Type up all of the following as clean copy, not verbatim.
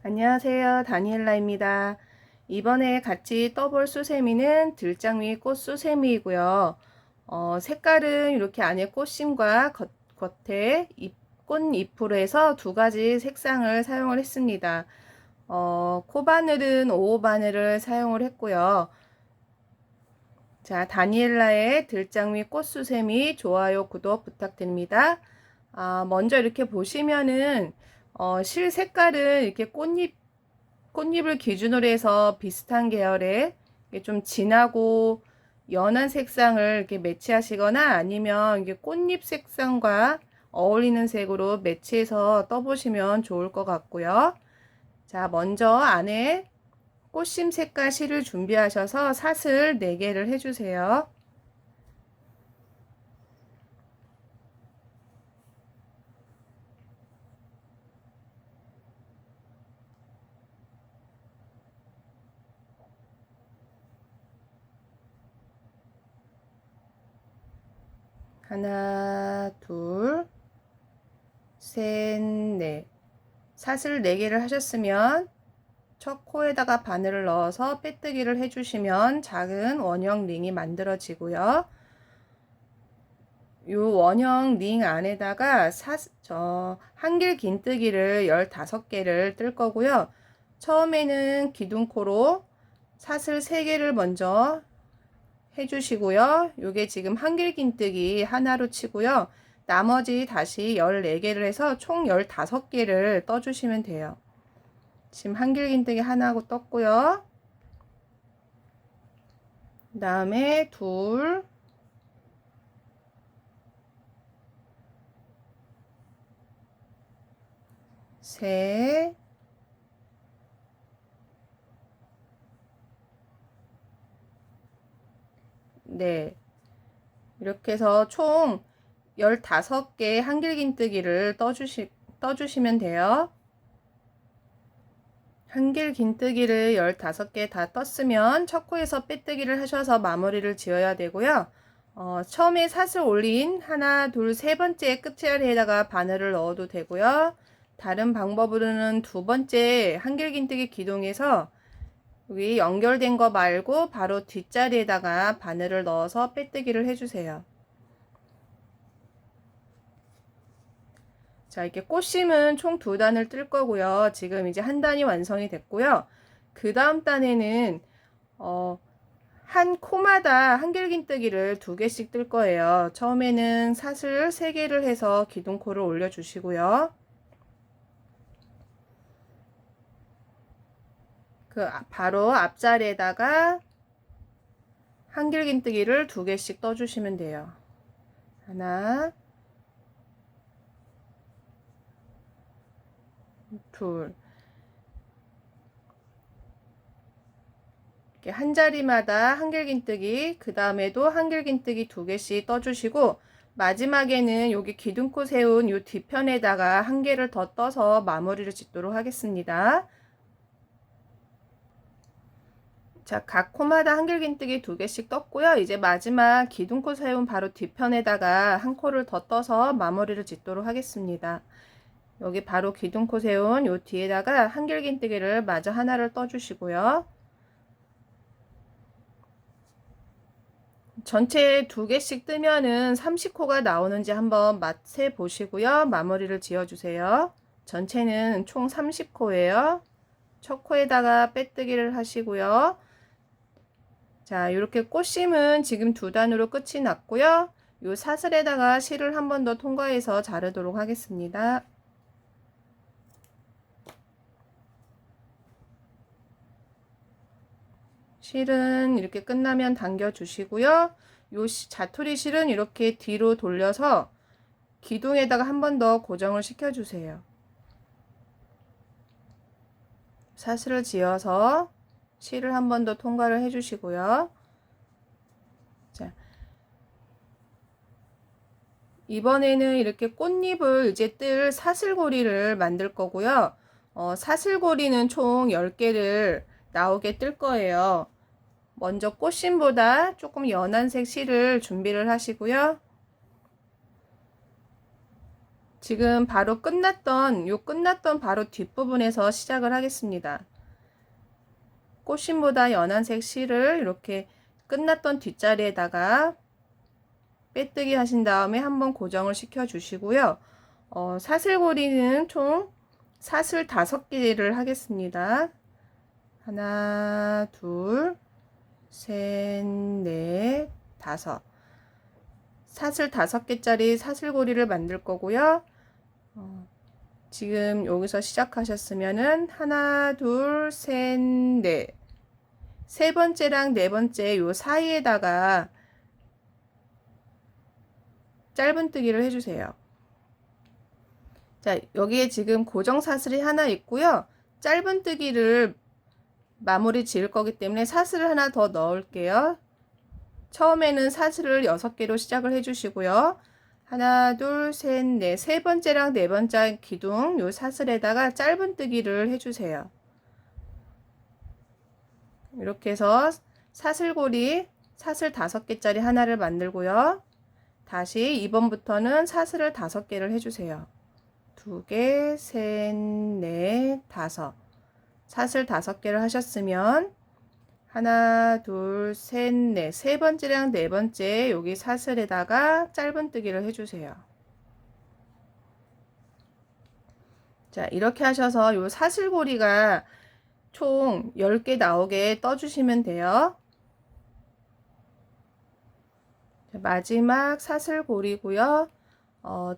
안녕하세요. 다니엘라입니다. 이번에 같이 떠볼 수세미는 들장미 꽃 수세미이고요. 색깔은 이렇게 안에 꽃심과 겉에 꽃잎으로 해서 두 가지 색상을 사용을 했습니다. 코바늘은 5호 바늘을 사용을 했고요. 자, 다니엘라의 들장미 꽃 수세미 좋아요, 구독 부탁드립니다. 먼저 이렇게 보시면은 실 색깔은 이렇게 꽃잎을 기준으로 해서 비슷한 계열의 좀 진하고 연한 색상을 이렇게 매치하시거나 아니면 이게 꽃잎 색상과 어울리는 색으로 매치해서 떠보시면 좋을 것 같고요. 자, 먼저 안에 꽃심 색깔 실을 준비하셔서 사슬 4개를 해주세요. 하나, 둘, 셋, 넷. 사슬 4개를 하셨으면 첫 코에다가 바늘을 넣어서 빼뜨기를 해주시면 작은 원형 링이 만들어지고요. 이 원형 링 안에다가 한길 긴뜨기를 15개를 뜰 거고요. 처음에는 기둥코로 사슬 3개를 먼저 해주시고요. 요게 지금 한길 긴뜨기 하나로 치고요. 나머지 다시 14개를 해서 총 15개를 떠주시면 돼요. 지금 한길 긴뜨기 하나 하고 떴고요. 그 다음에 둘, 셋, 넷. 이렇게 해서 총 15개 한길 긴뜨기를 떠주시면 돼요. 한길 긴뜨기를 15개 다 떴으면 첫 코에서 빼뜨기를 하셔서 마무리를 지어야 되고요. 처음에 사슬 올린 하나, 둘, 세 번째 끝자리에다가 바늘을 넣어도 되고요. 다른 방법으로는 두 번째 한길 긴뜨기 기둥에서 여기 연결된 거 말고 바로 뒷자리에다가 바늘을 넣어서 빼뜨기를 해주세요. 자, 이렇게 꽃심은 총 2단을 뜰 거고요. 지금 이제 한 단이 완성이 됐고요. 그 다음 단에는 한 코마다 한길긴뜨기를 2개씩 뜰 거예요. 처음에는 사슬 3개를 해서 기둥코를 올려 주시고요. 바로 앞자리에다가 한길긴뜨기를 2개씩 떠 주시면 돼요. 하나, 둘. 이렇게 한 자리마다 한길긴뜨기, 그 다음에도 한길긴뜨기 2개씩 떠주시고, 마지막에는 여기 기둥코 세운 이 뒤편에다가 1개를 더 떠서 마무리를 짓도록 하겠습니다. 자, 각 코마다 한길긴뜨기 2개씩 떴고요. 이제 마지막 기둥코 세운 바로 뒤편에다가 한 코를 더 떠서 마무리를 짓도록 하겠습니다. 여기 바로 기둥코 세운 요 뒤에다가 한길긴뜨기를 마저 하나를 떠주시고요. 전체 2개씩 뜨면은 30코가 나오는지 한번 맛세 보시고요. 마무리를 지어 주세요. 전체는 총 30코예요. 첫 코에다가 빼뜨기를 하시고요. 자, 이렇게 꽃심은 지금 2단으로 끝이 났고요. 요 사슬에다가 실을 한 번 더 통과해서 자르도록 하겠습니다. 실은 이렇게 끝나면 당겨 주시고요. 요 자투리 실은 이렇게 뒤로 돌려서 기둥에다가 한 번 더 고정을 시켜 주세요. 사슬을 지어서 실을 한 번 더 통과를 해 주시고요. 자, 이번에는 이렇게 꽃잎을 이제 뜰 사슬고리를 만들 거고요. 사슬고리는 총 10개를 나오게 뜰 거예요. 먼저 꽃심보다 조금 연한 색 실을 준비를 하시고요. 지금 바로 끝났던 바로 뒷부분에서 시작을 하겠습니다. 꽃심보다 연한색 실을 이렇게 끝났던 뒷자리에다가 빼뜨기 하신 다음에 한번 고정을 시켜 주시고요. 사슬고리는 총 사슬 5개를 하겠습니다. 하나, 둘, 셋, 넷, 다섯. 사슬 5개짜리 사슬고리를 만들 거고요. 지금 여기서 시작하셨으면은 하나, 둘, 셋, 넷. 세 번째랑 네 번째 요 사이에다가 짧은뜨기를 해주세요. 자, 여기에 지금 고정 사슬이 하나 있고요. 짧은뜨기를 마무리 지을 거기 때문에 사슬을 하나 더 넣을게요. 처음에는 사슬을 6개로 시작을 해주시고요. 하나, 둘, 셋, 넷. 세 번째랑 네 번째 기둥 요 사슬에다가 짧은뜨기를 해주세요. 이렇게 해서 사슬고리 사슬 5개짜리 하나를 만들고요. 다시 2번부터는 사슬을 5개를 해주세요. 2개, 셋, 넷, 다섯. 사슬 5개를 하셨으면 하나, 둘, 셋, 넷. 세 번째랑 네 번째 여기 사슬에다가 짧은뜨기를 해주세요. 자, 이렇게 하셔서 요 사슬고리가 총 10개 나오게 떠주시면 돼요. 마지막 사슬고리고요.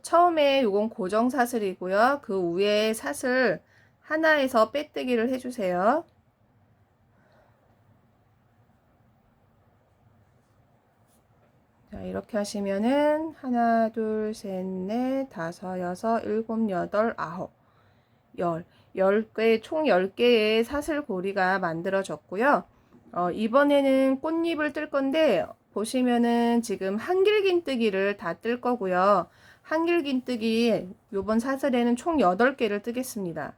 처음에 요건 고정 사슬이고요. 그 위에 사슬 하나에서 빼뜨기를 해주세요. 자, 이렇게 하시면은 하나, 둘, 셋, 넷, 다섯, 여섯, 일곱, 여덟, 아홉, 10개, 총 10개의 사슬고리가 만들어졌고요. 이번에는 꽃잎을 뜰 건데 보시면은 지금 한길긴뜨기를 다 뜰 거고요. 한길긴뜨기 요번 사슬에는 총 8개를 뜨겠습니다.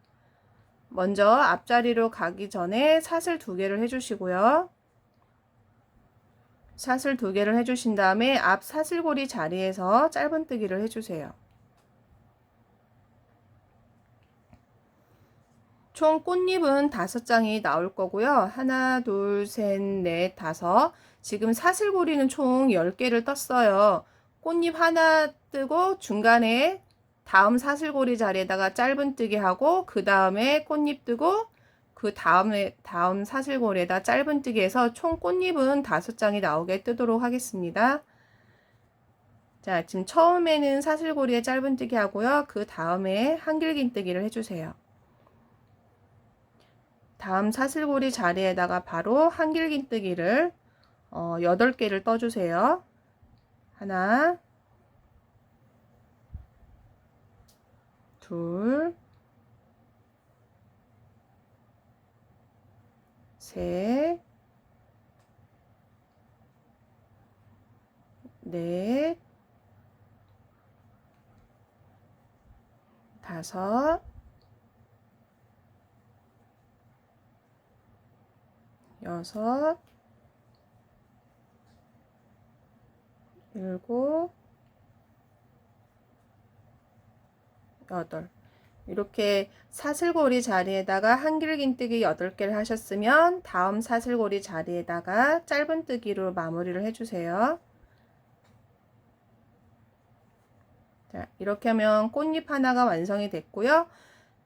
먼저 앞자리로 가기 전에 사슬 2개를 해주시고요. 사슬 2개를 해주신 다음에 앞 사슬고리 자리에서 짧은뜨기를 해주세요. 총 꽃잎은 5장이 나올 거고요. 하나, 둘, 셋, 넷, 다섯. 지금 사슬고리는 총 10개를 떴어요. 꽃잎 하나 뜨고 중간에 다음 사슬고리 자리에다가 짧은뜨기 하고 그 다음에 꽃잎 뜨고 그 다음에 다음 사슬고리에다 짧은뜨기 해서 총 꽃잎은 5장이 나오게 뜨도록 하겠습니다. 자, 지금 처음에는 사슬고리에 짧은뜨기 하고요. 그 다음에 한길긴뜨기를 해주세요. 다음 사슬고리 자리에다가 바로 한길긴뜨기를 8개를 떠주세요. 하나, 둘, 셋, 넷, 다섯, 여섯, 일곱, 여덟. 이렇게 사슬고리 자리에다가 한길긴뜨기 8개를 하셨으면 다음 사슬고리 자리에다가 짧은뜨기로 마무리를 해주세요. 자, 이렇게 하면 꽃잎 하나가 완성이 됐고요.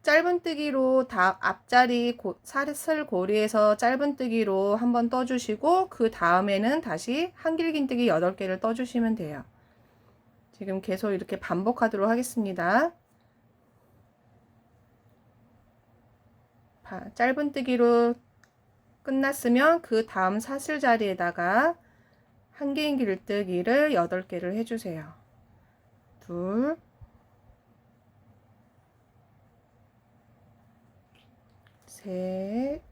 짧은뜨기로 다 앞자리 사슬고리에서 짧은뜨기로 한번 떠주시고 그 다음에는 다시 한길긴뜨기 8개를 떠주시면 돼요. 지금 계속 이렇게 반복하도록 하겠습니다. 짧은뜨기로 끝났으면 그 다음 사슬 자리에다가 한길긴뜨기를 8개를 해주세요. 둘, 셋,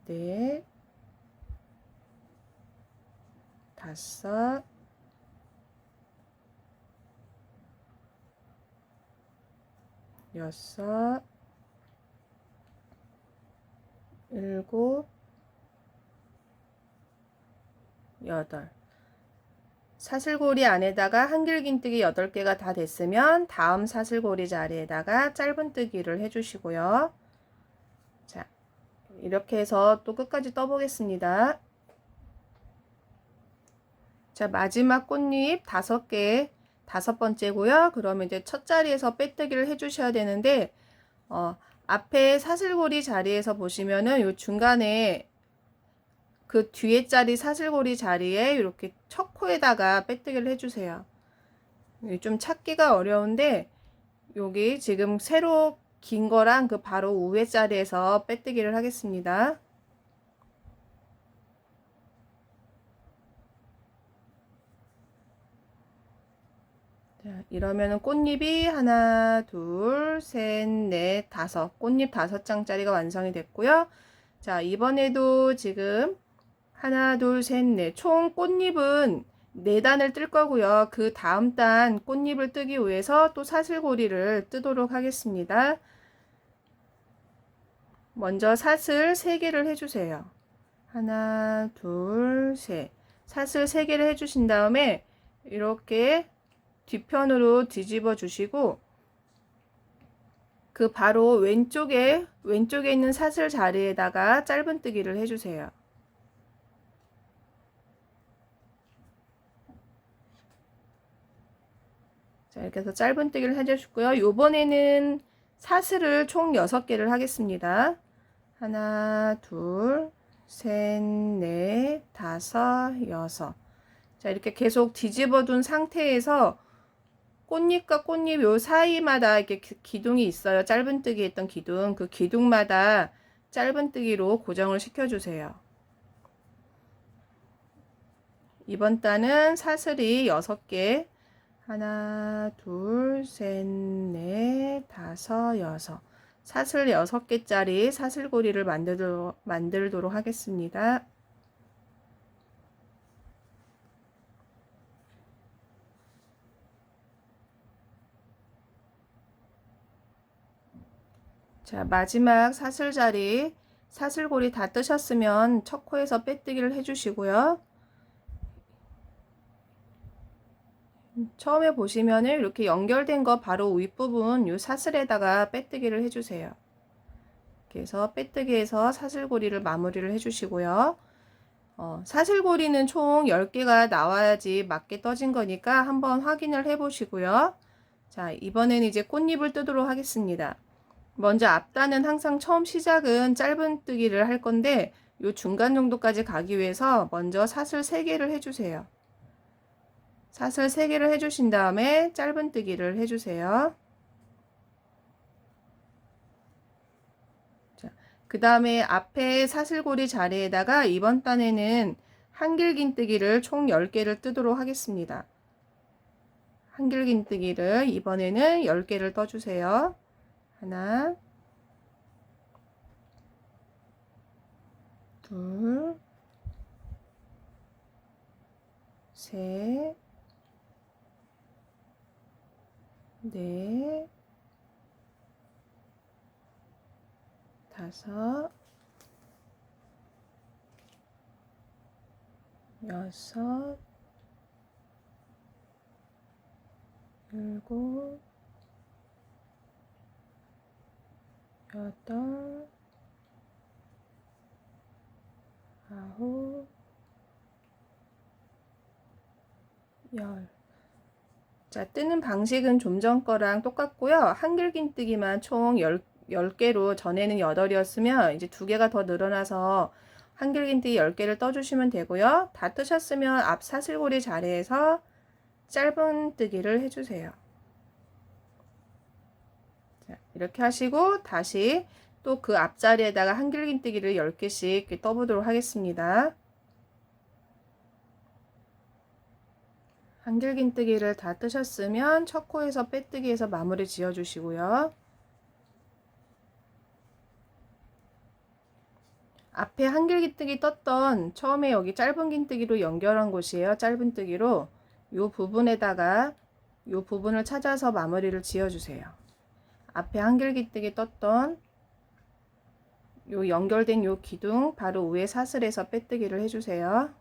넷, 다섯, 여섯, 일곱, 여덟. 사슬고리 안에다가 한길긴뜨기 8개가 다 됐으면 다음 사슬고리 자리에다가 짧은뜨기를 해주시고요. 자, 이렇게 해서 또 끝까지 떠보겠습니다. 자, 마지막 꽃잎 5개, 5번째고요. 그러면 이제 첫 자리에서 빼뜨기를 해주셔야 되는데, 앞에 사슬고리 자리에서 보시면은 요 중간에 그 뒤에 자리 사슬고리 자리에 이렇게 첫 코에다가 빼뜨기를 해주세요. 좀 찾기가 어려운데 여기 지금 새로 긴 거랑 그 바로 위에 자리에서 빼뜨기를 하겠습니다. 자, 이러면은 꽃잎이 하나, 둘, 셋, 넷, 다섯, 꽃잎 5장짜리가 완성이 됐고요. 자, 이번에도 지금 하나, 둘, 셋, 넷, 총 꽃잎은 4단을 뜰 거고요. 그 다음 단 꽃잎을 뜨기 위해서 또 사슬고리를 뜨도록 하겠습니다. 먼저 사슬 3개를 해주세요. 하나, 둘, 셋. 사슬 3개를 해주신 다음에 이렇게 뒤편으로 뒤집어 주시고 그 바로 왼쪽에 있는 사슬 자리에다가 짧은뜨기를 해주세요. 자, 이렇게 해서 짧은뜨기를 해주시고요. 요번에는 사슬을 총 6개를 하겠습니다. 하나, 둘, 셋, 넷, 다섯, 여섯. 자, 이렇게 계속 뒤집어 둔 상태에서 꽃잎과 꽃잎 요 사이마다 이렇게 기둥이 있어요. 짧은뜨기 했던 기둥. 그 기둥마다 짧은뜨기로 고정을 시켜주세요. 이번 단은 사슬이 6개. 하나, 둘, 셋, 넷, 다섯, 여섯. 사슬 6개짜리 사슬고리를 만들도록 하겠습니다. 자, 마지막 사슬 자리 사슬고리 다 뜨셨으면 첫 코에서 빼뜨기를 해주시고요. 처음에 보시면은 이렇게 연결된 거 바로 윗부분 이 사슬에다가 빼뜨기를 해주세요. 그래서 빼뜨기해서 사슬고리를 마무리를 해주시고요. 사슬고리는 총 10개가 나와야지 맞게 떠진 거니까 한번 확인을 해 보시고요. 자, 이번에는 이제 꽃잎을 뜨도록 하겠습니다. 먼저 앞단은 항상 처음 시작은 짧은뜨기를 할 건데 요 중간 정도까지 가기 위해서 먼저 사슬 3개를 해주세요. 사슬 3개를 해주신 다음에 짧은뜨기를 해주세요. 그 다음에 앞에 사슬고리 자리에다가 이번 단에는 한길긴뜨기를 총 10개를 뜨도록 하겠습니다. 한길긴뜨기를 이번에는 10개를 떠주세요. 하나, 둘, 셋, 넷, 다섯, 여섯, 일곱, 여덟, 아홉, 열. 자, 뜨는 방식은 좀 전 거랑 똑같고요. 한길긴뜨기만 총 10개로 전에는 8이었으면 이제 2개가 더 늘어나서 한길긴뜨기 10개를 떠주시면 되고요. 다 뜨셨으면 앞 사슬고리 자리에서 짧은뜨기를 해주세요. 자, 이렇게 하시고 다시 또 그 앞자리에다가 한길긴뜨기를 10개씩 떠보도록 하겠습니다. 한길긴뜨기를 다 뜨셨으면 첫 코에서 빼뜨기해서 마무리 지어 주시고요. 앞에 한길긴뜨기 떴던 처음에 여기 짧은긴뜨기로 연결한 곳이에요. 짧은뜨기로 이 부분에다가 이 부분을 찾아서 마무리를 지어 주세요. 앞에 한길긴뜨기 떴던 요 연결된 요 기둥 바로 위에 사슬에서 빼뜨기를 해주세요.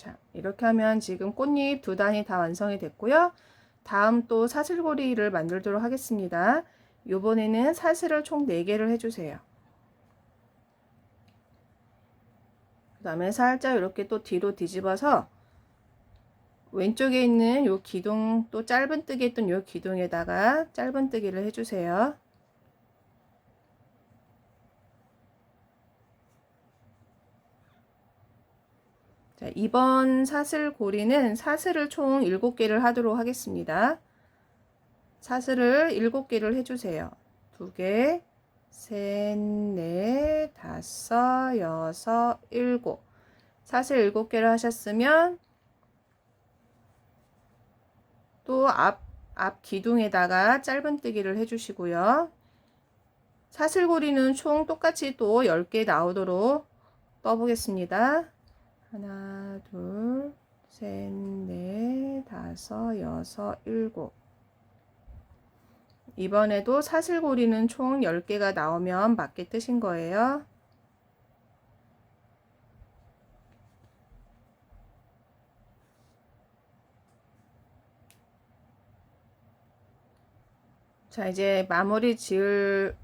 자, 이렇게 하면 지금 꽃잎 두 단이 다 완성이 됐고요. 다음 또 사슬고리를 만들도록 하겠습니다. 요번에는 사슬을 총 4개를 해주세요. 그 다음에 살짝 이렇게 또 뒤로 뒤집어서 왼쪽에 있는 요 기둥, 또 짧은뜨기 했던 요 기둥에다가 짧은뜨기를 해주세요. 자, 이번 사슬고리는 사슬을 총 7개를 하도록 하겠습니다. 사슬을 7개를 해주세요. 2개, 셋, 넷, 다섯, 여섯, 일곱. 사슬 7개를 하셨으면 또 앞 기둥에다가 짧은뜨기를 해주시고요. 사슬고리는 총 똑같이 또 10개 나오도록 떠보겠습니다. 하나, 둘, 셋, 넷, 다섯, 여섯, 일곱. 이번에도 사슬고리는 총 10개가 나오면 맞게 뜨신 거예요. 자, 이제 마무리 지을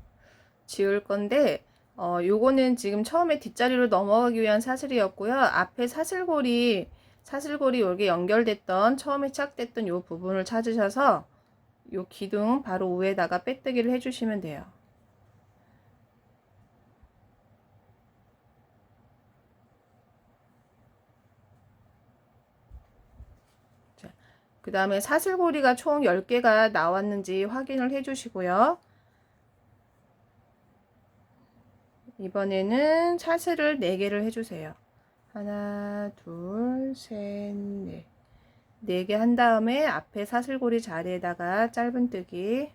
건데, 요거는 지금 처음에 뒷자리로 넘어가기 위한 사슬이었고요. 앞에 사슬고리 여기 연결됐던, 처음에 시작됐던 요 부분을 찾으셔서 요 기둥 바로 위에다가 빼뜨기를 해주시면 돼요. 그 다음에 사슬고리가 총 10개가 나왔는지 확인을 해 주시고요. 이번에는 사슬을 4개를 해주세요. 하나, 둘, 셋, 넷. 4개 한 다음에 앞에 사슬고리 자리에다가 짧은뜨기.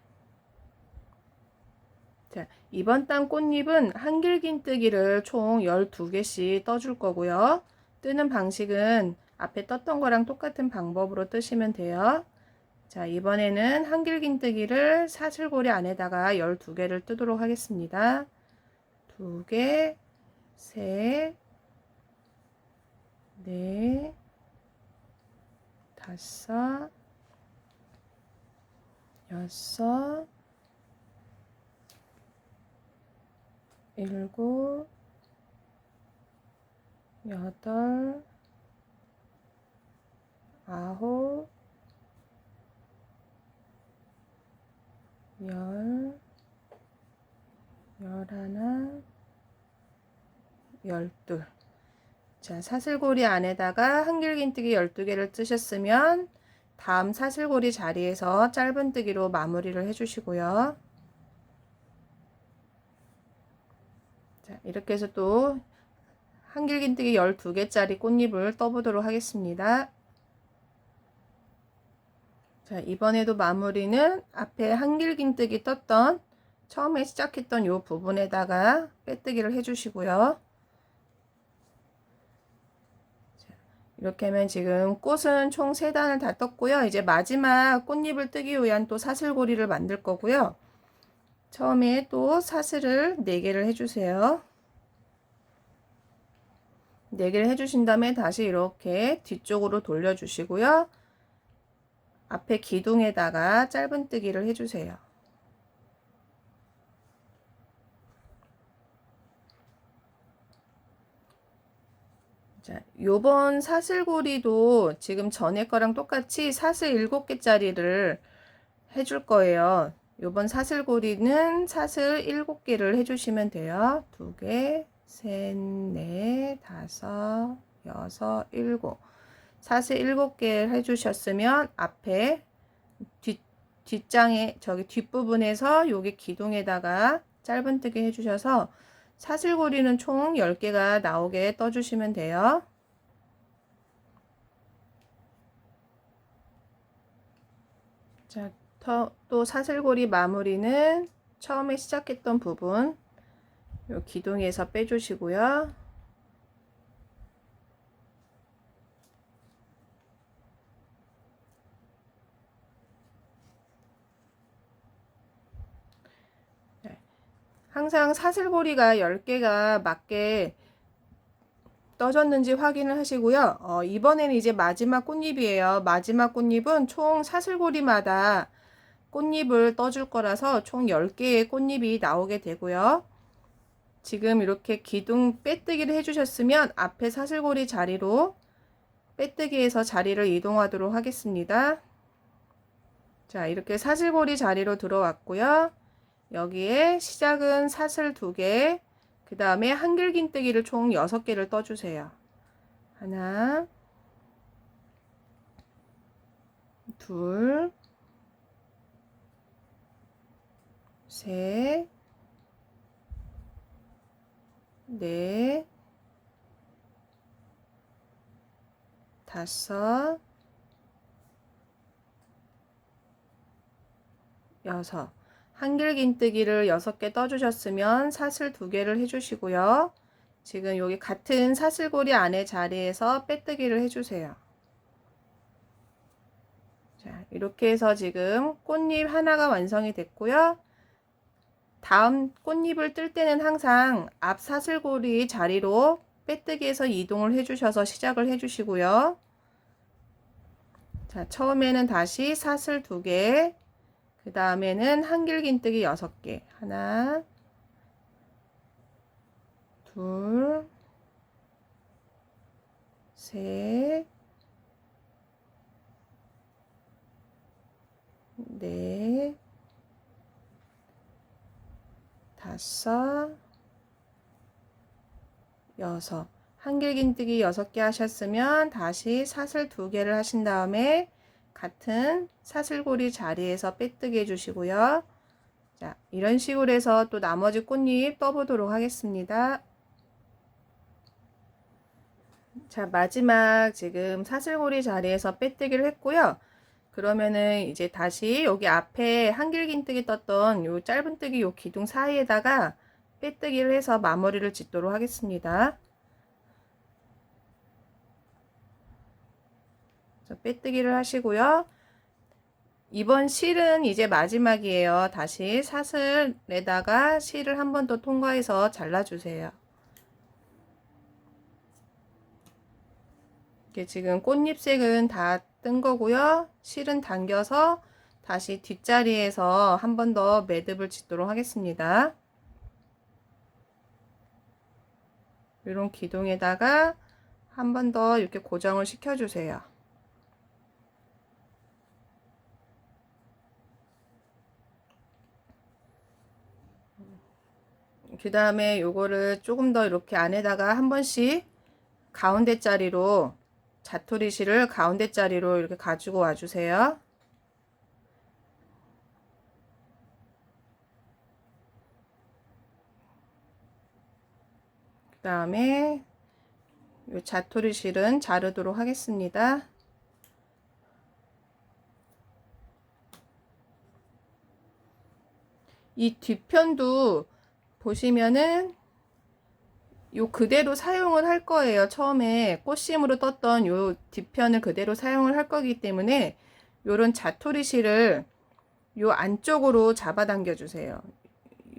자, 이번 단 꽃잎은 한길긴뜨기를 총 12개씩 떠줄 거고요. 뜨는 방식은 앞에 떴던 거랑 똑같은 방법으로 뜨시면 돼요. 자, 이번에는 한길긴뜨기를 사슬고리 안에다가 12개를 뜨도록 하겠습니다. 2개, 셋, 넷, 다섯, 여섯, 일곱, 여덟, 아홉, 열, 열하나, 열둘. 자, 사슬고리 안에다가 한길긴뜨기 12개를 뜨셨으면 다음 사슬고리 자리에서 짧은뜨기로 마무리를 해주시고요. 자, 이렇게 해서 또 한길긴뜨기 12개짜리 꽃잎을 떠보도록 하겠습니다. 자, 이번에도 마무리는 앞에 한길긴뜨기 떴던 처음에 시작했던 이 부분에다가 빼뜨기를 해주시고요. 자, 이렇게 하면 지금 꽃은 총 3단을 다 떴고요. 이제 마지막 꽃잎을 뜨기 위한 또 사슬고리를 만들 거고요. 처음에 또 사슬을 4개를 해주세요. 4개를 해주신 다음에 다시 이렇게 뒤쪽으로 돌려주시고요. 앞에 기둥에다가 짧은뜨기를 해주세요. 자, 요번 사슬고리도 지금 전에 거랑 똑같이 사슬 7개짜리를 해줄 거예요. 요번 사슬고리는 사슬 7개를 해주시면 돼요. 2개, 셋, 넷, 다섯, 여섯, 일곱. 사슬 7개 해주셨으면 앞에 뒷장에 저기 뒷부분에서 여기 기둥에다가 짧은뜨기 해주셔서 사슬고리는 총 10개가 나오게 떠주시면 돼요. 자, 또 사슬고리 마무리는 처음에 시작했던 부분 요 기둥에서 빼주시고요. 항상 사슬고리가 10개가 맞게 떠졌는지 확인을 하시고요. 이번에는 이제 마지막 꽃잎이에요. 마지막 꽃잎은 총 사슬고리마다 꽃잎을 떠줄 거라서 총 10개의 꽃잎이 나오게 되고요. 지금 이렇게 기둥 빼뜨기를 해주셨으면 앞에 사슬고리 자리로 빼뜨기해서 자리를 이동하도록 하겠습니다. 자, 이렇게 사슬고리 자리로 들어왔고요. 여기에 시작은 사슬 2개, 그 다음에 한길긴뜨기를 총 6개를 떠주세요. 하나, 둘, 셋, 넷, 다섯, 여섯. 한길긴뜨기를 6개 떠주셨으면 사슬 2개를 해주시고요. 지금 여기 같은 사슬고리 안에 자리에서 빼뜨기를 해주세요. 자, 이렇게 해서 지금 꽃잎 하나가 완성이 됐고요. 다음 꽃잎을 뜰 때는 항상 앞 사슬고리 자리로 빼뜨기해서 이동을 해주셔서 시작을 해주시고요. 자, 처음에는 다시 사슬 2개, 그 다음에는 한길긴뜨기 6개. 하나, 둘, 셋, 넷, 다섯, 여섯. 한길긴뜨기 6개 하셨으면 다시 사슬 2개를 하신 다음에 같은 사슬고리 자리에서 빼뜨기 해주시고요. 자, 이런 식으로 해서 또 나머지 꽃잎 떠보도록 하겠습니다. 자, 마지막 지금 사슬고리 자리에서 빼뜨기를 했고요. 그러면은 이제 다시 여기 앞에 한길긴뜨기 떴던 요 짧은뜨기 요 기둥 사이에다가 빼뜨기를 해서 마무리를 짓도록 하겠습니다. 자, 빼뜨기를 하시고요. 이번 실은 이제 마지막이에요. 다시 사슬에다가 실을 한 번 더 통과해서 잘라주세요. 이렇게 지금 꽃잎색은 다 뜬 거고요. 실은 당겨서 다시 뒷자리에서 한 번 더 매듭을 짓도록 하겠습니다. 이런 기둥에다가 한 번 더 이렇게 고정을 시켜주세요. 그 다음에 요거를 조금 더 이렇게 안에다가 한 번씩 가운데 자리로 자투리 실을 가운데 자리로 이렇게 가지고 와 주세요. 그 다음에 요 자투리 실은 자르도록 하겠습니다. 이 뒤편도 보시면은 요 그대로 사용을 할 거예요. 처음에 꽃심으로 떴던 요 뒤편을 그대로 사용을 할 거기 때문에 요런 자투리 실을 요 안쪽으로 잡아당겨 주세요.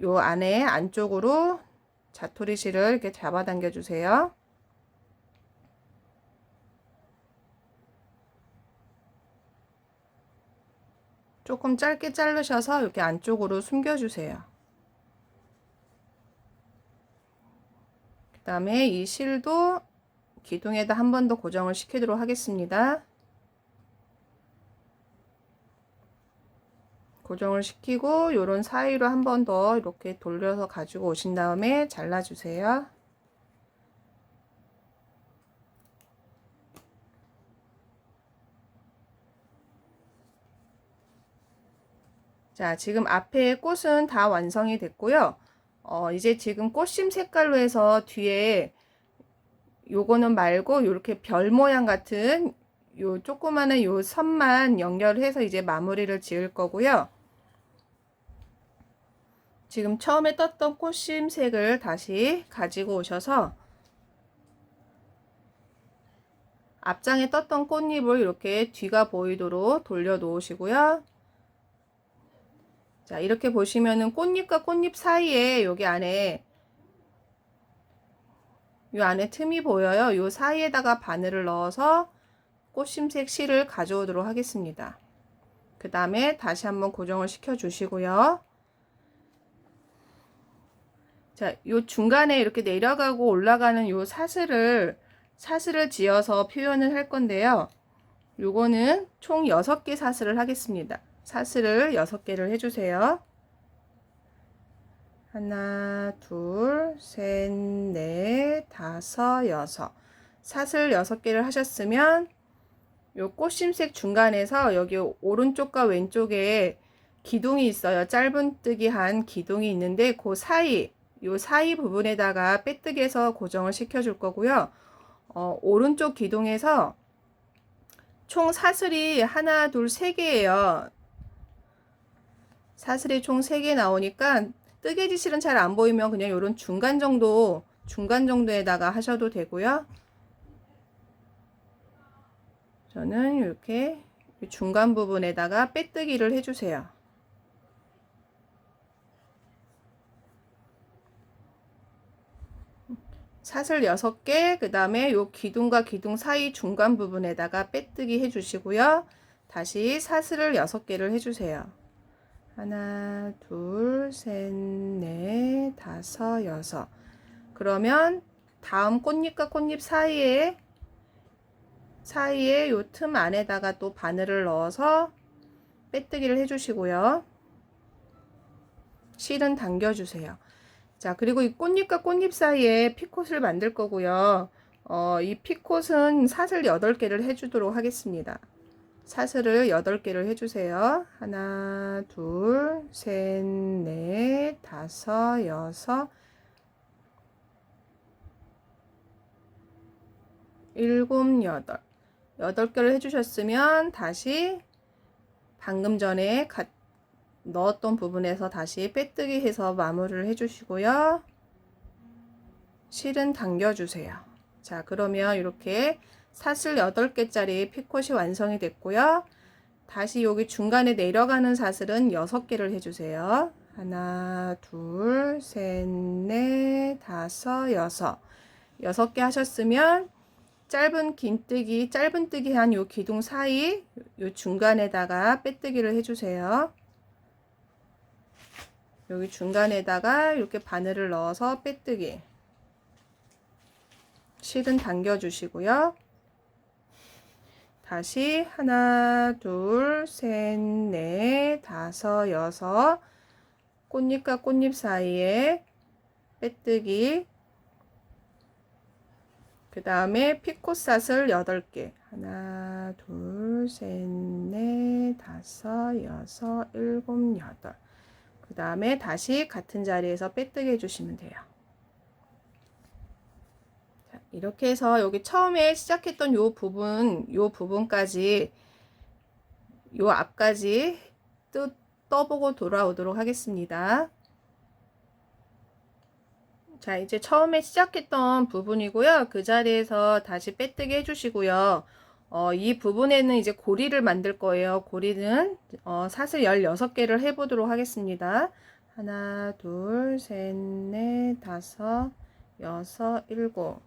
요 안에 안쪽으로 자투리 실을 이렇게 잡아당겨 주세요. 조금 짧게 자르셔서 이렇게 안쪽으로 숨겨 주세요. 그 다음에 이 실도 기둥에다 한 번 더 고정을 시키도록 하겠습니다. 고정을 시키고 요런 사이로 한 번 더 이렇게 돌려서 가지고 오신 다음에 잘라 주세요. 자, 지금 앞에 꽃은 다 완성이 됐고요. 이제 지금 꽃심 색깔로 해서 뒤에 요거는 말고 이렇게 별 모양 같은 요 조그마한 요 선만 연결해서 이제 마무리를 지을 거고요. 지금 처음에 떴던 꽃심 색을 다시 가지고 오셔서 앞장에 떴던 꽃잎을 이렇게 뒤가 보이도록 돌려 놓으시고요. 자, 이렇게 보시면은 꽃잎과 꽃잎 사이에 여기 안에 이 안에 틈이 보여요. 이 사이에다가 바늘을 넣어서 꽃심색 실을 가져오도록 하겠습니다. 그 다음에 다시 한번 고정을 시켜 주시고요. 자, 요 중간에 이렇게 내려가고 올라가는 요 사슬을 지어서 표현을 할 건데요. 요거는 총 6개 사슬을 하겠습니다. 사슬을 6개를 해주세요. 하나, 둘, 셋, 넷, 다섯, 여섯. 사슬 6개를 하셨으면 요 꽃심색 중간에서 여기 오른쪽과 왼쪽에 기둥이 있어요. 짧은뜨기 한 기둥이 있는데 그 사이, 요 사이 부분에다가 빼뜨기해서 고정을 시켜 줄 거고요. 오른쪽 기둥에서 총 사슬이 하나, 둘, 3개예요. 사슬이 총 3개 나오니까 뜨개지 실은 잘 안 보이면 그냥 요런 중간 정도에다가 하셔도 되고요. 저는 이렇게 중간 부분에다가 빼뜨기를 해주세요. 사슬 6개, 그 다음에 요 기둥과 기둥 사이 중간 부분에다가 빼뜨기 해주시고요. 다시 사슬을 6개를 해주세요. 하나, 둘, 셋, 넷, 다섯, 여섯. 그러면 다음 꽃잎과 꽃잎 사이에 요 틈 안에다가 또 바늘을 넣어서 빼뜨기를 해주시고요. 실은 당겨주세요. 자, 그리고 이 꽃잎과 꽃잎 사이에 피콧을 만들 거고요. 이 피콧은 사슬 8개를 해주도록 하겠습니다. 사슬을 8개를 해주세요. 하나, 둘, 셋, 넷, 다섯, 여섯, 일곱, 여덟. 8개를 해주셨으면 다시 방금 전에 넣었던 부분에서 다시 빼뜨기 해서 마무리를 해주시고요. 실은 당겨주세요. 자, 그러면 이렇게 사슬 8개짜리 피콧이 완성이 됐고요. 다시 여기 중간에 내려가는 사슬은 6개를 해주세요. 하나, 둘, 셋, 넷, 다섯, 여섯. 6개 하셨으면 짧은 뜨기 한 요 기둥 사이 요 중간에다가 빼뜨기를 해주세요. 여기 중간에다가 이렇게 바늘을 넣어서 빼뜨기. 실은 당겨 주시고요. 다시 하나, 둘, 셋, 넷, 다섯, 여섯. 꽃잎과 꽃잎 사이에 빼뜨기. 그 다음에 피콧사슬 8개. 하나, 둘, 셋, 넷, 다섯, 여섯, 일곱, 여덟. 그 다음에 다시 같은 자리에서 빼뜨기 해주시면 돼요. 자, 이렇게 해서 여기 처음에 시작했던 요 부분까지, 요 앞까지 떠보고 돌아오도록 하겠습니다. 자, 이제 처음에 시작했던 부분이고요. 그 자리에서 다시 빼뜨기 해주시고요. 이 부분에는 이제 고리를 만들 거예요. 고리는 사슬 16개를 해보도록 하겠습니다. 하나, 둘, 셋, 넷, 다섯, 여섯, 일곱,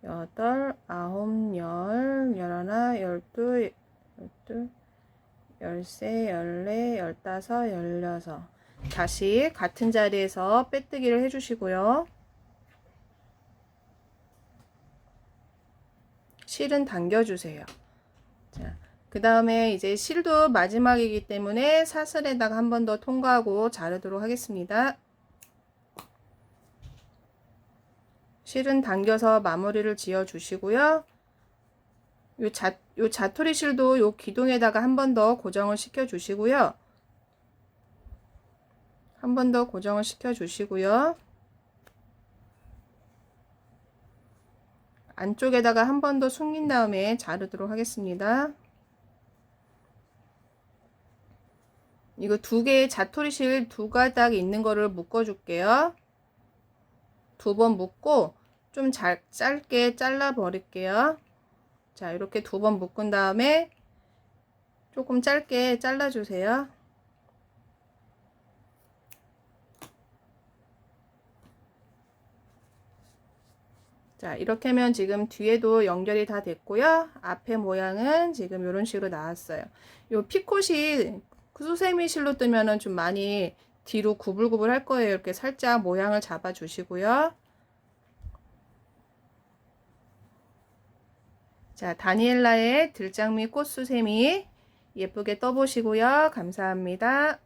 여덟, 아홉, 열, 열하나, 열둘, 열세, 열네, 열다섯, 열여섯. 다시 같은 자리에서 빼뜨기를 해주시고요. 실은 당겨주세요. 자, 그 다음에 이제 실도 마지막이기 때문에 사슬에다가 한 번 더 통과하고 자르도록 하겠습니다. 실은 당겨서 마무리를 지어 주시고요. 요 자토리 실도 요 기둥에다가 한 번 더 고정을 시켜 주시고요. 한 번 더 고정을 시켜 주시고요. 안쪽에다가 한 번 더 숨긴 다음에 자르도록 하겠습니다. 이거 2개의 자토리실 2가닥 있는 거를 묶어 줄게요. 2번 묶고 좀 짧게 잘라 버릴게요. 자, 이렇게 2번 묶은 다음에 조금 짧게 잘라 주세요. 자, 이렇게 하면 지금 뒤에도 연결이 다 됐고요. 앞에 모양은 지금 이런 식으로 나왔어요. 요 피콧이 수세미 실로 뜨면은 좀 많이 뒤로 구불구불 할 거예요. 이렇게 살짝 모양을 잡아 주시고요. 자, 다니엘라의 들장미 꽃수세미 예쁘게 떠보시고요. 감사합니다.